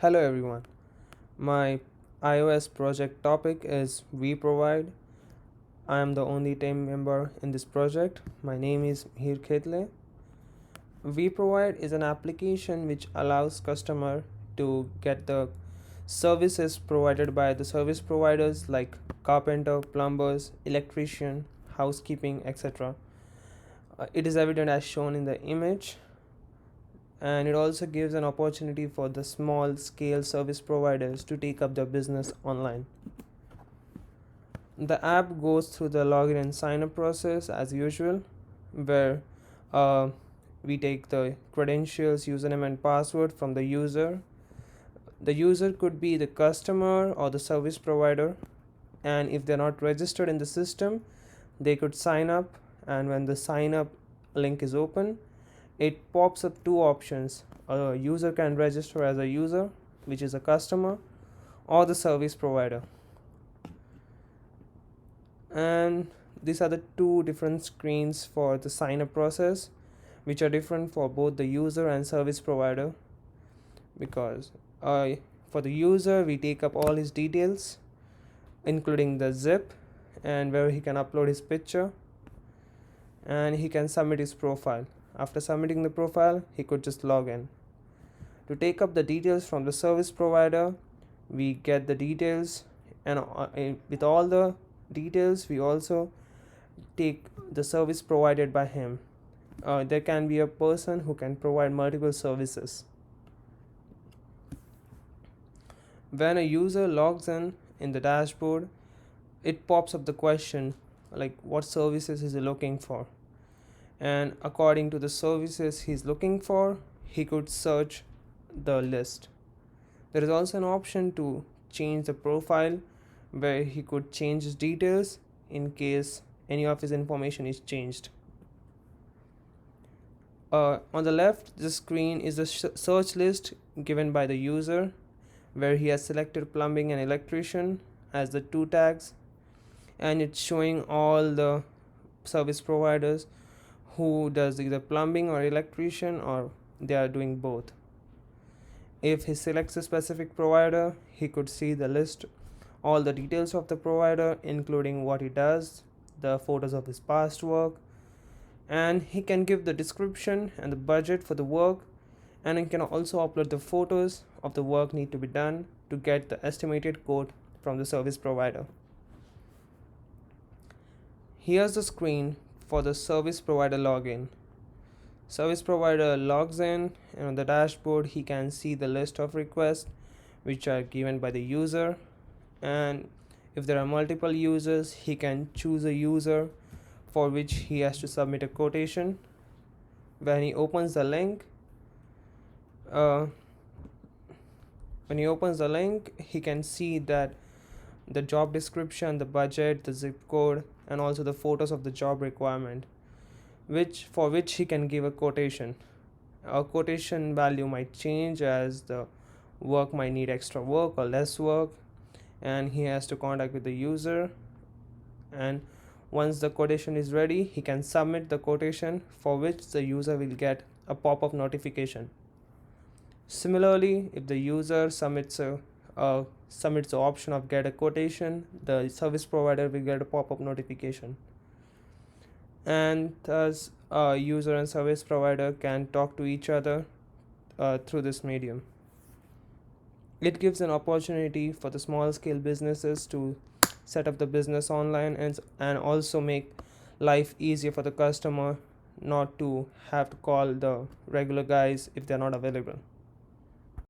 Hello everyone. My iOS project topic is WeProvide. I am the only team member in this project. My name is Mihir Khetle. WeProvide is an application which allows customer to get the services provided by the service providers like carpenter, plumbers, electrician, housekeeping, etc. It is evident as shown in the image, and it also gives an opportunity for the small scale service providers to take up their business online. The app goes through the login and sign up process as usual, where uh, we take the credentials, username, and password from the user. The user could be the customer or the service provider, and if they're not registered in the system, they could sign up. And when the sign up link is open, it pops up two options. A user can register as a user, which is a customer, or the service provider. And these are the two different screens for the sign up process, which are different for both the user and service provider. Because for the user, we take up all his details, including the zip, and where he can upload his picture, and he can submit his profile. After submitting the profile, he could just log in. To take up the details from the service provider, we get the details, and with all the details, we also take the service provided by him. There can be a person who can provide multiple services. When a user logs in the dashboard, it pops up the question like what services is he looking for, and according to the services he's looking for, he could search the list. There is also an option to change the profile, where he could change his details in case any of his information is changed. On the left, the screen is the search list given by the user, where he has selected plumbing and electrician as the two tags, and it's showing all the service providers who does either plumbing or electrician, or they are doing both. If he selects a specific provider, he could see the list, all the details of the provider, including what he does, the photos of his past work, and he can give the description and the budget for the work, and he can also upload the photos of the work need to be done to get the estimated quote from the service provider. Here's the screen for the service provider login. Service provider logs in, and on the dashboard he can see the list of requests which are given by the user, and if there are multiple users, he can choose a user for which he has to submit a quotation. When he opens the link, he can see that the job description, the budget, the zip code, and also the photos of the job requirement, for which he can give a quotation. A quotation value might change as the work might need extra work or less work, and he has to contact with the user. And once the quotation is ready, he can submit the quotation, for which the user will get a pop-up notification. Similarly, if the user submits the option of get a quotation, the service provider will get a pop-up notification, and thus user and service provider can talk to each other through this medium. It gives an opportunity for the small scale businesses to set up the business online, and also make life easier for the customer not to have to call the regular guys if they're not available.